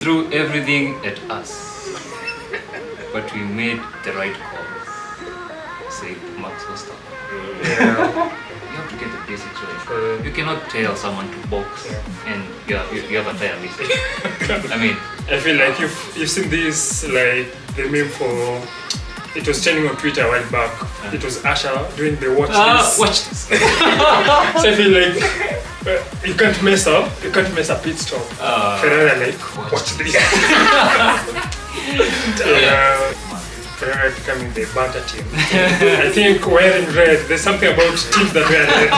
Threw everything at us, but we made the right call, said Max Verstappen. Yeah. You have to get the basics right. You cannot tell someone to box and you have a tire missing. I mean, I feel like you've seen this, like the meme for, it was trending on Twitter a while back. It was Asha doing the watch this. Watch this. So I feel like you can't mess up pit stop. Ferrari like, watch this. Ferrari becoming the banter team. I think wearing red, there's something about teams that wear red.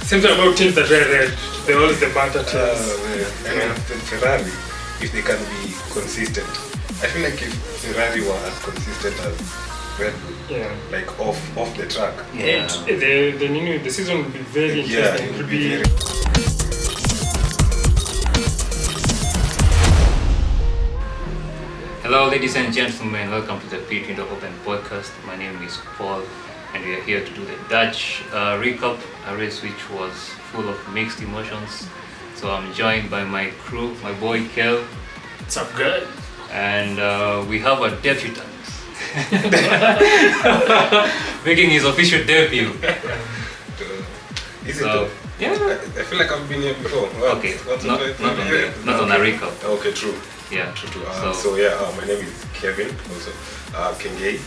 Something about teams that wear red. They're always the banter teams. I mean, Ferrari, if they can be consistent, I feel like if Ferrari were as consistent as Red Bull, like off the track, the season will be very interesting. it will would be very. Hello, ladies and gentlemen. Welcome to the Pit Window Open podcast. My name is Paul, and we are here to do the Dutch recap, a race which was full of mixed emotions. So I'm joined by my crew, my boy Kel. What's up, guys? And we have a debutant making his official debut. Is it? So, yeah. I feel like I've been here before. Well, Okay, not on a recap. Okay, true. Yeah. True. My name is Kevin, also Kengay.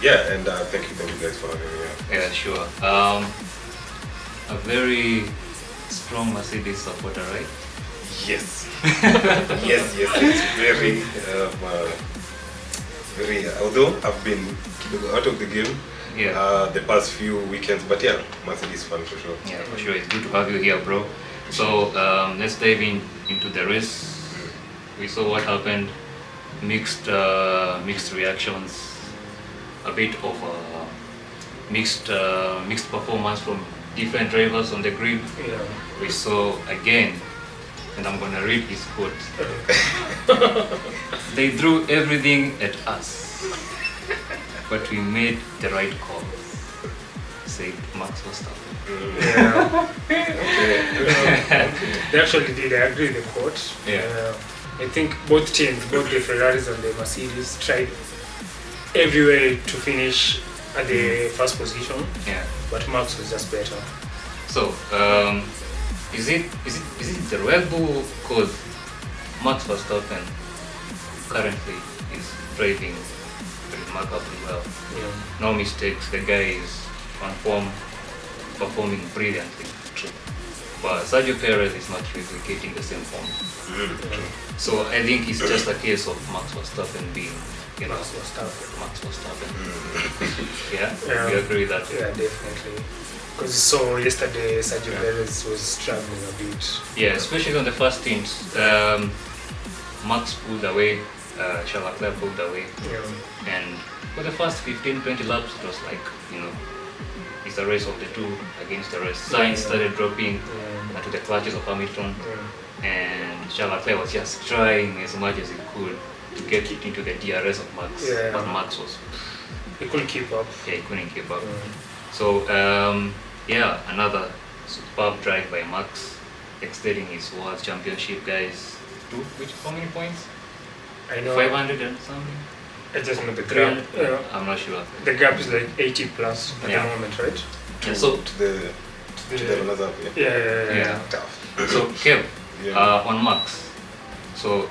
And thank you guys for having me here. Yeah, sure. A very strong Mercedes supporter, right? Yes. yes. It's very. Although I've been out of the game the past few weekends, but yeah, Mercedes fan for sure. Yeah, for sure. It's good to have you here, bro. So let's dive into the race. We saw what happened. Mixed reactions. A bit of mixed performance from different drivers on the grid. Yeah. We saw again, and I'm gonna read his quote. They threw everything at us, but we made the right call, said Max Verstappen. They actually did. I agree with the quote. I think both teams, both the Ferraris and the Mercedes, tried every way to finish at the first position. Yeah. But Max was just better. So, is it the Red Bull cause Max Verstappen currently is driving remarkably well? Yeah. No mistakes. The guy is on form, performing brilliantly. True. But Sergio Perez is not replicating the same form. So I think it's just a case of Max Verstappen being, Max Verstappen. Yeah? You agree with that? Yeah, definitely. Because so yesterday Sergio Perez was struggling a bit. Yeah, especially on the first stints. Max pulled away, Charles Leclerc pulled away. Yeah. And for the first 15-20 laps, it was like, it's a race of the two against the rest. Sainz started dropping to the clutches of Hamilton, and Charles Leclerc was just trying as much as he could to get it into the DRS of Max, but Max was... He couldn't keep up. Yeah, he couldn't keep up. So, another superb drive by Max, extending his World Championship, guys, to how many points? I know. 500 and something? I just know the gap. I'm not sure. The gap is like 80 plus at the moment, right? Yeah, so to the runners up, Yeah. Tough. So Kev, on Max. So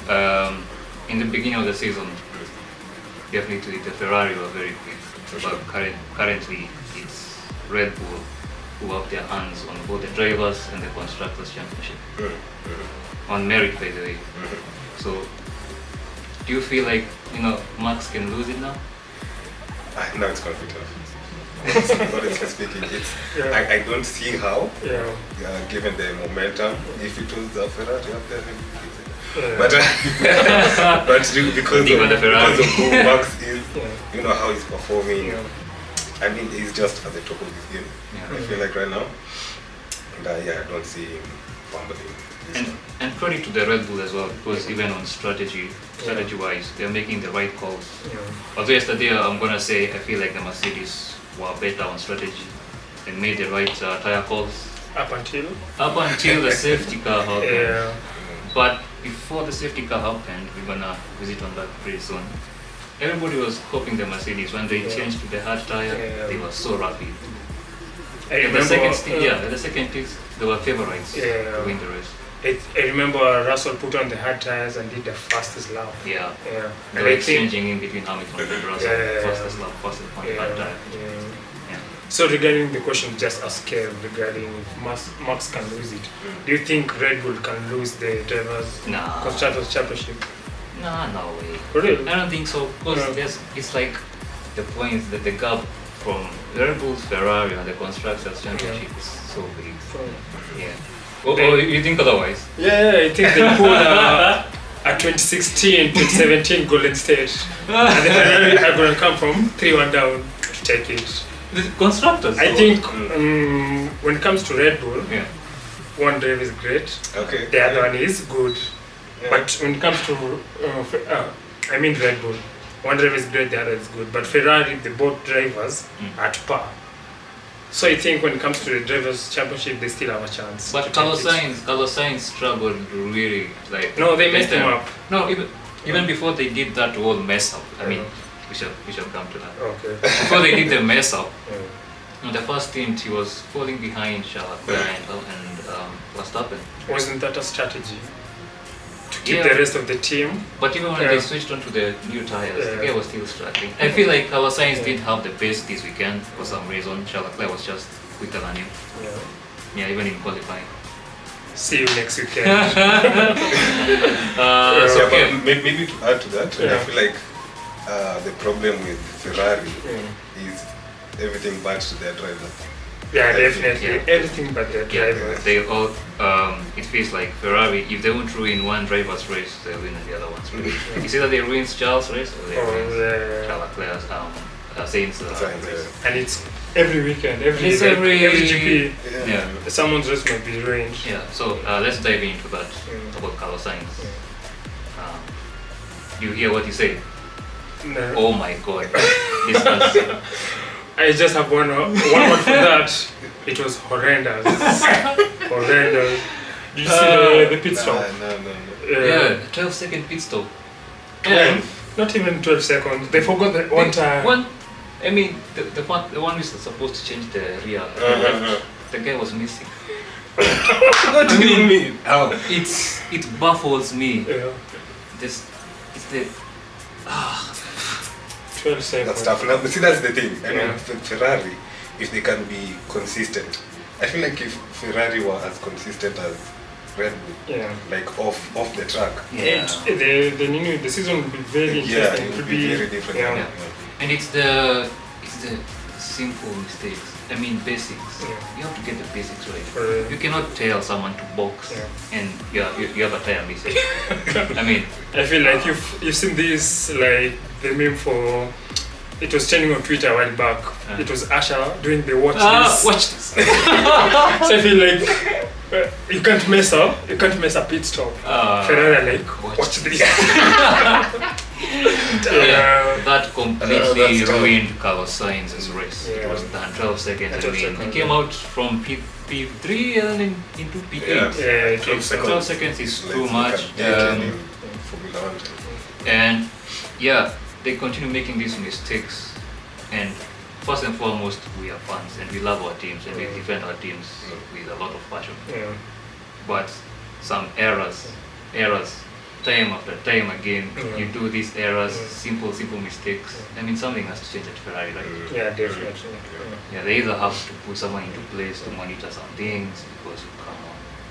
in the beginning of the season, definitely the Ferrari were very quick, but currently it's Red Bull who have their hands on both the drivers and the constructors championship. On merit, by the way. So do you feel like Max can lose it now? Now it's going to be tough. Honestly speaking, I don't see how. Given the momentum, if it was the Ferrari up there, but because of who Max is, how he's performing. I mean, he's just at the top of his game. I feel like right now, and I don't see him fumbling. And credit to the Red Bull as well, because even on strategy-wise, they're making the right calls. Although yesterday, I'm gonna say I feel like the Mercedes were better on strategy. They made the right tire calls. Up until the safety car happened. Yeah. But before the safety car happened, we're gonna visit on that pretty soon. Everybody was hoping the Mercedes when they changed to the hard tire. They were so rapid. The second stage, they were favorites to win the race. I remember Russell put on the hard tires and did the fastest lap. Yeah. They were exchanging in between Hamilton and Russell. Fastest lap, fastest on the hard tire. Yeah. So regarding the question just asked Kev regarding if Max can lose it, do you think Red Bull can lose the drivers' constructors championship? No way. Really? I don't think so. Because it's like the points that the gap from Red Bull's Ferrari and the constructors championship is so big. Yeah. Or you think otherwise? Yeah, I think they pulled a 2016, 2017 Golden State. And the Ferrari are going to come from 3-1 down to take it. The constructors? I think when it comes to Red Bull, one driver is great. Okay. The other one is good. Yeah. But when it comes to, Red Bull, one driver is great, the other is good. But Ferrari, the both drivers are at par. So I think when it comes to the drivers' championship, they still have a chance. But Carlos Sainz struggled really, like. No, they messed him up. No, even before they did that whole mess up. I mean, we shall come to that. Okay. Before they did the mess up, in the first stint he was falling behind Charles Leclerc and Verstappen. Wasn't that a strategy? To keep the rest of the team? But even when they switched onto the new tires, the guy was still struggling. I feel like Carlos Sainz did have the pace this weekend for some reason. Charles Leclerc was just quicker than him. Yeah, even in qualifying. See you next weekend. Maybe to add to that, I feel like the problem with Ferrari is everything bad to their driver. Yeah, definitely. Everything but their driver. They all. It feels like Ferrari. If they won't ruin one driver's race, they'll win the other one's race. It's either they ruin Charles' race or they ruin Charles Leclerc's Sainz race. And it's every weekend, every GP. Someone's race might be ruined. Yeah. So let's dive into that about Carlos Sainz. You hear what he said? No. Oh my God! This was, I just have one word for that. It was horrendous. Horrendous. Did you see the pit stop? No. 12-second pit stop. Not even 12 seconds. They forgot that one time. The one who's supposed to change the rear. The guy was missing. What do you mean? How? It baffles me. It's the 12 seconds. That's tough. Now, see, that's the thing. I mean, Ferrari, if they can be consistent, I feel like if Ferrari were as consistent as Red Bull, like off the track, the season would be very interesting. It would be very different. And it's the simple mistakes. I mean, basics. You have to get the basics right. You cannot tell someone to box and you have a tire mistake. I feel like you've seen this, like the meme for. It was trending on Twitter a while back. It was Asha doing the watch this. Watch this. So I feel like you can't mess up. You can't mess up pit stop. Ferrari like watch this. That completely ruined Carlos Sainz's race. It was done 12 seconds. He came out from P3 and then into P8. 12 seconds is too much. And they continue making these mistakes. And first and foremost, we are fans and we love our teams and we defend our teams with a lot of passion. But some errors, time after time again, you do these errors, simple mistakes. Something has to change at Ferrari, right? Yeah, definitely. They either have to put someone into place to monitor some things because, come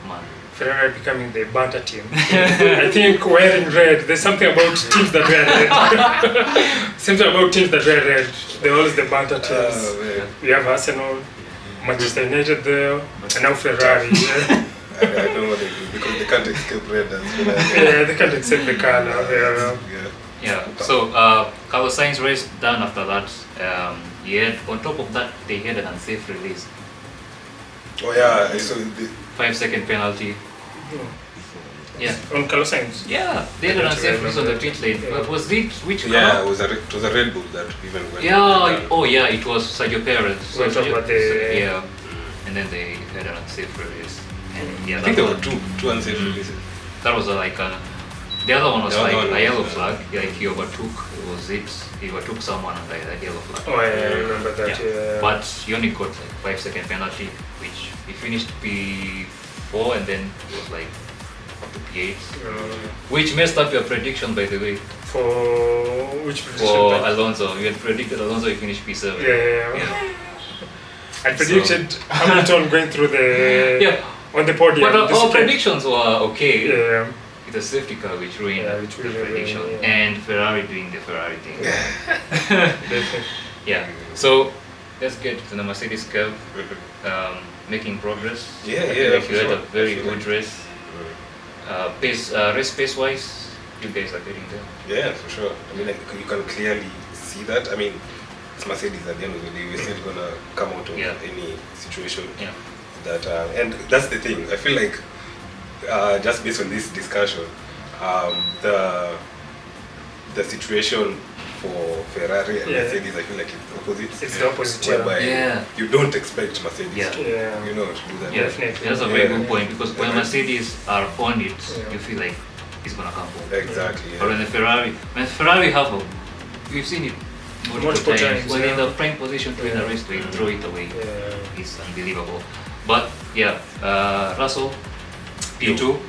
on, man. Ferrari becoming the banter team. I think wearing red, there's something about teams that wear red. Something about teams that wear red. They're always the banter teams. We have Arsenal, Manchester United there, and now Ferrari. I don't know what they do because they can't escape red as well. They can't accept the color. So Carlos Sainz race done after that. On top of that, they had an unsafe release. Oh yeah, so 5-second penalty. On Carlos Sainz. They had an unsafe release on the pit lane. But was it which car? Yeah, it was a Red Bull that even went. It was Sergio Perez. And then they had an unsafe release. And I think there were two unsafe releases. That was like a The other one was The other like one a was, yellow flag. Like he overtook. He overtook someone and like that yellow flag. Oh, yeah, I remember that. Yeah. But he only got like 5-second penalty, which he finished P4 and then it was like up to P8, which messed up your prediction, by the way. For which prediction? For Alonso, you had predicted Alonso you finished P7. Yeah. I predicted Hamilton going through the on the podium. But our predictions were okay. Yeah. It's a safety car which ruined the prediction, yeah. and Ferrari doing the Ferrari thing. Definitely. Yeah. So let's get to the Mercedes curve. Making progress. Yeah, I feel like for you had sure. a very good race. Race pace wise, you guys are getting there. Yeah, for sure. I mean, like, you can clearly see that. I mean, it's Mercedes at the end of the day. We're still gonna come out of any situation. Yeah. That and that's the thing. I feel like just based on this discussion, the situation for Ferrari and Mercedes, I feel like it's the opposite. It's the opposite. Whereby you don't expect Mercedes to, you know, to do that. Yeah, Definitely. that's a very good point, because when Mercedes are on it, you feel like it's gonna come home. Exactly. But when Ferrari have a, we've seen it multiple times. When in the prime position to win a race, they throw it away. It's unbelievable. But Russell, P2,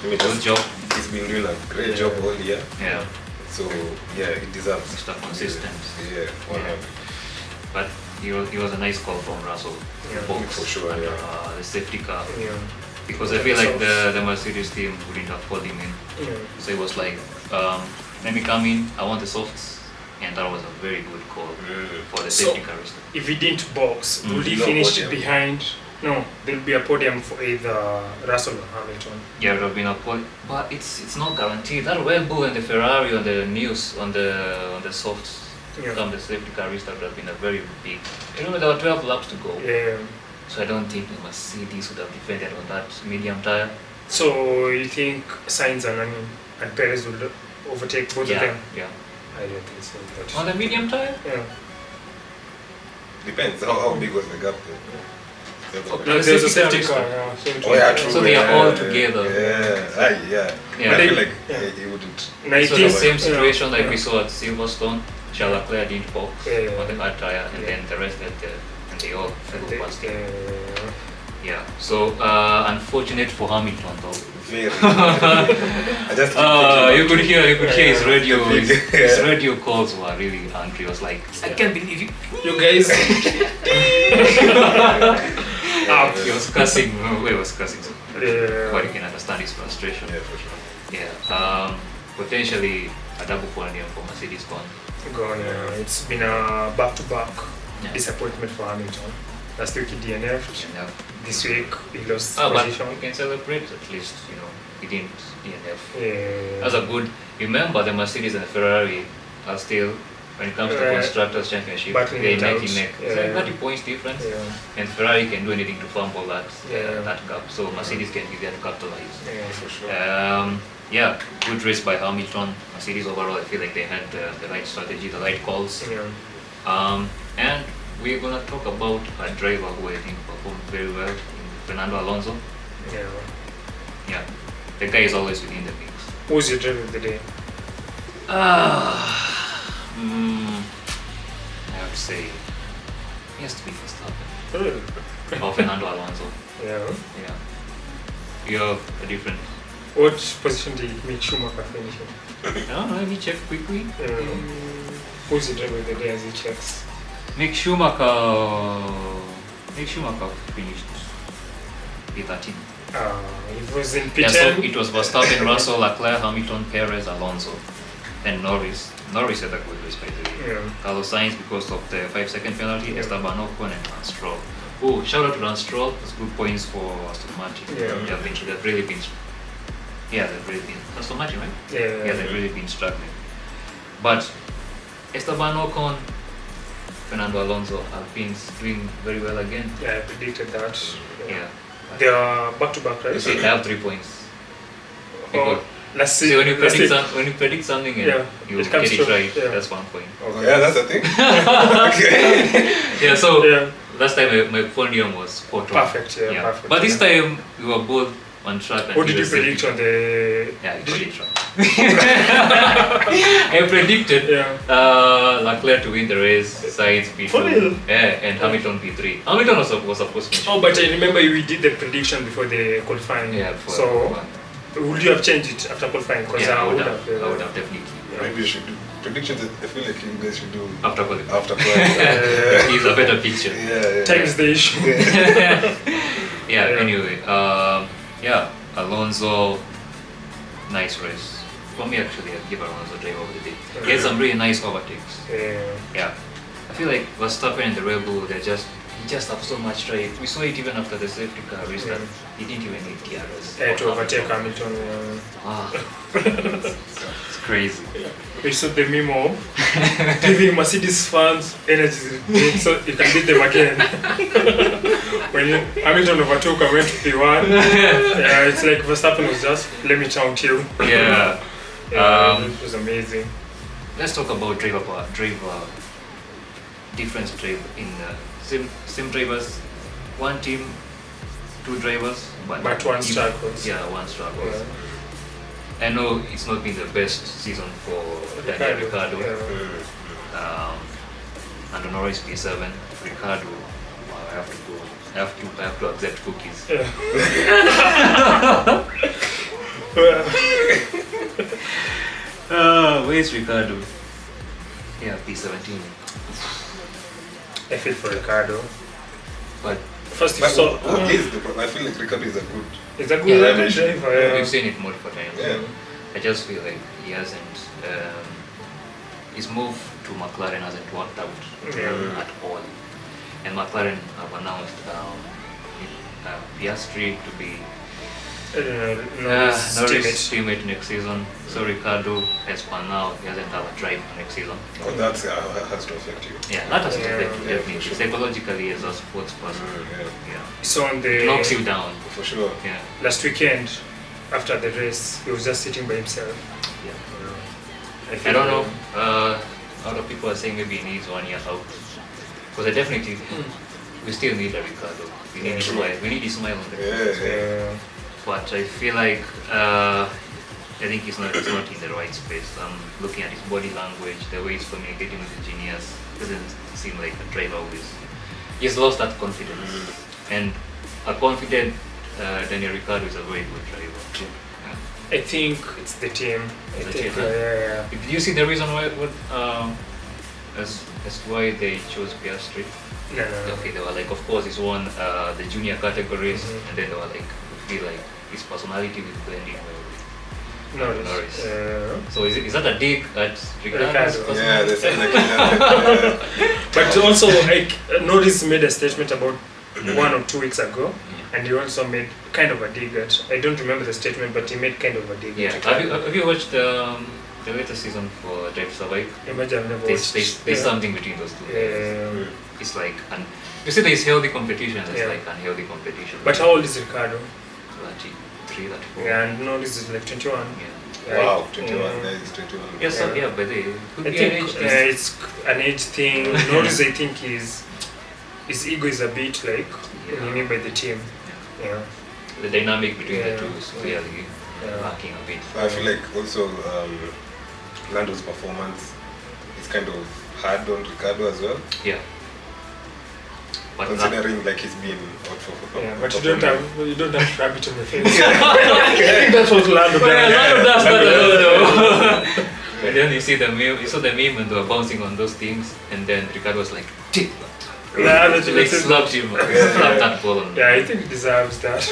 good job. He's been doing a great job all year. Yeah. So he deserves Mr. Consistent. Yeah, 100. But it was a nice call from Russell. For sure. And, the safety car. Yeah. Because I feel like the Mercedes team wouldn't have called him in. So it was like, let me come in, I want the softs. And that was a very good call for the safety car. If he didn't box, would he No finish podium. behind? No, there'll be a podium for either Russell or Hamilton. Yeah, it would have been a podium, but it's not guaranteed. That Red Bull and the Ferrari on the news on the softs from the safety car restart would have been a very big. There were 12 laps to go. Yeah. So I don't think the Mercedes would have defended on that medium tire. So you think Sainz and Perez will overtake both of them? Yeah. I don't think so. But On the medium tire? yeah. Depends how big was the gap there. There's a safety car. True. So they are all together. Yeah. Yeah. I feel like he wouldn't. So the same situation like we saw at Silverstone. Charles Leclerc didn't box on the hard tire, and then the rest and they all flew past him. Yeah. So unfortunate for Hamilton though. Very. I just keep you could hear his radio. His radio calls were really angry. He was like, I can't believe you guys. He was cussing. He was cussing. But you can understand his frustration. Yeah, for sure. Yeah. Potentially a double podium for Mercedes gone. It's been a back-to-back disappointment for Hamilton. Last week he DNF'd. This week he lost position. But you can celebrate at least, he didn't DNF. Yeah. That's a good. Remember, the Mercedes and the Ferrari are still, when it comes to Constructors' Championship, they're neck in neck. It's like 30 points difference, and Ferrari can do anything to fumble that gap. So Mercedes can be there to capitalize. Yeah, for sure. Good race by Hamilton. Mercedes overall, I feel like they had the right strategy, the right calls. And we're gonna talk about a driver who I think performed very well, Fernando Alonso. Yeah. The guy is always within the mix. Who's your driver of the day? I would say he has to be Verstappen. Or Fernando Alonso. Yeah. You have a different. What position did Mick Schumacher finish in? I don't know, let me check quickly. Who's the driver of the day as he checks? Mick Schumacher finished P13. It was in P10. So it was Verstappen, Russell, Leclerc, Hamilton, Perez, Alonso, and Norris. Norris had a good race by the way. Carlos Sainz because of the 5-second penalty, Esteban Ocon and Lance Stroll. Oh, shout out to Lance Stroll. That's good points for Aston Martin. They've really been. They've really been. Aston Martin, right? They've really been struggling. But Esteban Ocon, Fernando Alonso, Alpine's doing very well again. Yeah, I predicted that. Yeah. They are back-to-back, right? You see, they have 3 points. Let's see. See, when you predict something and you get it right, that's 1 point. Okay. Yeah, that's the thing. Okay. Last time my podium was spot on. Perfect, perfect. But this time we were both on track. What did you predict on the? Yeah, I predicted. I predicted Leclerc to win the race, Sainz P2, and Hamilton P3. Hamilton was supposed to. Oh, but I remember we did the prediction before the qualifying. Yeah, so would you have changed it after qualifying? Yeah, I would have definitely. Yeah. Maybe you should do predictions. I feel like you guys should do after qualifying. After qualifying. It's a better picture. Yeah. Time is the issue. Anyway, Alonso, nice race. For me, actually, I'd give Alonso driver of the day. He had some really nice overtakes. Yeah. I feel like Verstappen and the Red Bull, he just have so much drive. We saw it even after the safety car race that he didn't even need DRS. To overtake Hamilton. It's crazy. We saw the memo giving Mercedes fans energy so you can beat them again. When Hamilton overtook and went to P1, it's like Verstappen was just, let me chant you. Yeah. It was amazing. Let's talk about difference in same drivers, one team, two drivers, but one struggles. Yeah, one struggles. Yeah. I know it's not been the best season for Daniel Ricciardo. And Norris P7, Ricciardo. I have to go. I have to accept cookies. Where's Ricciardo? Yeah, P17. I feel for Ricciardo. But first you saw. I feel like Ricciardo is a good. It's a good driver. We've seen it multiple times. Yeah. I just feel like he hasn't. His move to McLaren hasn't worked out at all. And McLaren have announced Piastri to be Norris' teammate next season. So Ricciardo, as per now, he doesn't have a drive next season. Oh, that has to affect you. Yeah, that has to affect you definitely. Sure. Psychologically, as a sports person, So on the it knocks you down for sure. Yeah. Last weekend, after the race, he was just sitting by himself. Yeah. I don't know. A lot of people are saying maybe he needs 1 year out. Because I definitely, we still need a Ricciardo. We need his smile. We need his smile on the face. But I feel like I think he's not in the right space. I'm looking at his body language, the way he's communicating with engineers. Doesn't seem like a driver who he's lost that confidence. And a confident Daniel Ricciardo is a very good driver. I think it's the team. Did you see the reason why as why they chose Piastri? No. Okay, they were like, of course, he's won the junior categories, and then they were like, we feel like his personality will blend in well with Norris. So is that a dig at Ricciardo's personality? Yeah, that's But also, like, Norris made a statement about 1 or 2 weeks ago. And he also made kind of a dig at, I don't remember the statement, but he made kind of a dig at Ricciardo. Have you watched the latest season for Drive to Survive? Imagine I've never watched. There's something between those two. It's like, you see there's healthy competition, it's like unhealthy competition. But how old is Ricciardo? 33, 34. Yeah, and Norris is like 21. Wow, 21, guys, 21. Yes, but they could I be think an age it's an age thing. Norris, I think, his ego is a bit like by the team. Yeah. The dynamic between the two is clearly lacking a bit. I feel like also Lando's performance is kind of hard on Ricciardo as well. Yeah. But considering like he's been out for but you don't have to rub it on your face. I think that's what Lando does. Lando does that though. And then you see the meme. You saw the meme when they were bouncing on those things, and then Ricciardo was like, "Tick." They slapped him. Slapped that ball on. Yeah, I think he deserves that.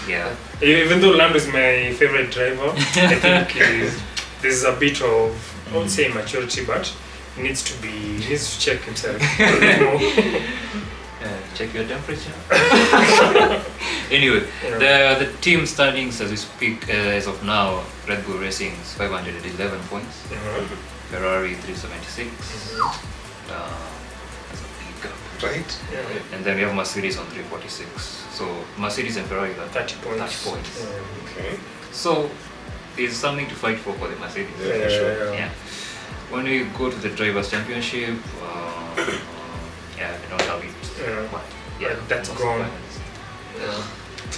Yeah. Even though Lando is my favorite driver, I think there's a bit of, I won't say maturity, but he needs to check himself a bit more. Check your temperature. Anyway, the team standings as we speak, as of now, Red Bull Racing is 511 points, Ferrari 376. That's a big gap. Right? Yeah. And then we have Mercedes on 346. So Mercedes and Ferrari got 30 points. Okay. So there's something to fight for the Mercedes. Yeah, for sure. Yeah. When we go to the Drivers' Championship, I don't have it. But that's gone.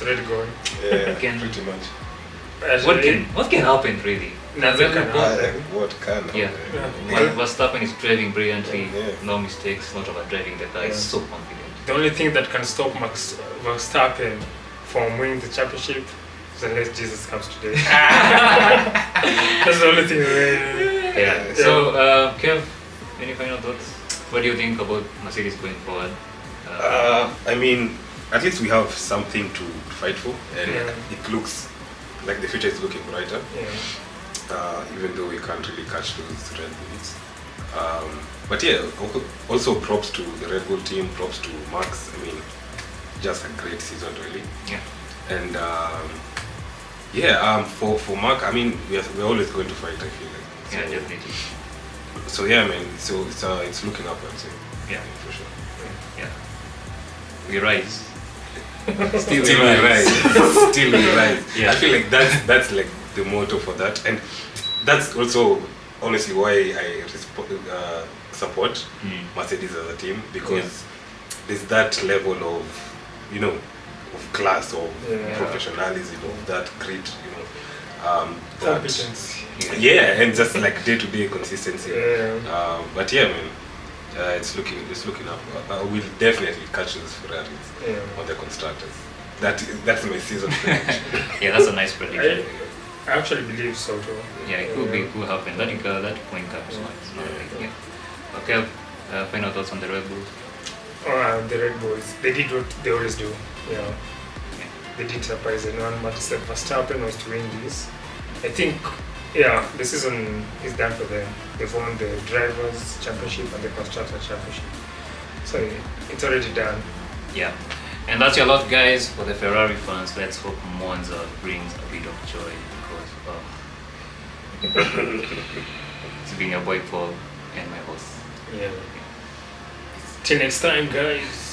It's already gone. Yeah, Can- pretty much. What can happen really? Nothing can happen. What can happen? Yeah. Verstappen is driving brilliantly, Yeah. no mistakes, not overdriving the car. He's so confident. The only thing that can stop Max Verstappen from winning the championship is unless Jesus comes today. That's the only thing. Yeah. So, Kev, any final thoughts? What do you think about Mercedes going forward? I mean, at least we have something to fight for, and it looks like the future is looking brighter. Yeah. Even though we can't really catch those Red Bulls. But yeah, also props to the Red Bull team, props to Max. I mean, just a great season really. Yeah. And for Mark, I mean, we're always going to fight. I feel like. So, Yeah, definitely. So yeah, man. So it's looking upwards. Yeah. For sure. Yeah. We rise. Still we rise. Still we rise. Yeah. I feel like that's like the motto for that, and that's also honestly why I support Mercedes as a team, because there's that level of of class, of professionalism, of that grit, Competence. and just like day-to-day consistency. But yeah, man. It's looking up. We'll definitely catch those Ferraris on the constructors. That's my season prediction. Yeah, that's a nice prediction. I actually believe so too. Yeah, it could happen. That point cap is not a big. Yeah. Okay. Final thoughts on the Red Bulls. The Red Bulls, they did what they always do. They didn't surprise anyone. Max Verstappen was to win this. I think, the season is done for them. They've won the Drivers' Championship and the Constructors' Championship. So it's already done. Yeah. And that's your lot, guys, for the Ferrari fans. Let's hope Monza brings a bit of joy, because it's been your boy Paul and my host. Till next time, guys.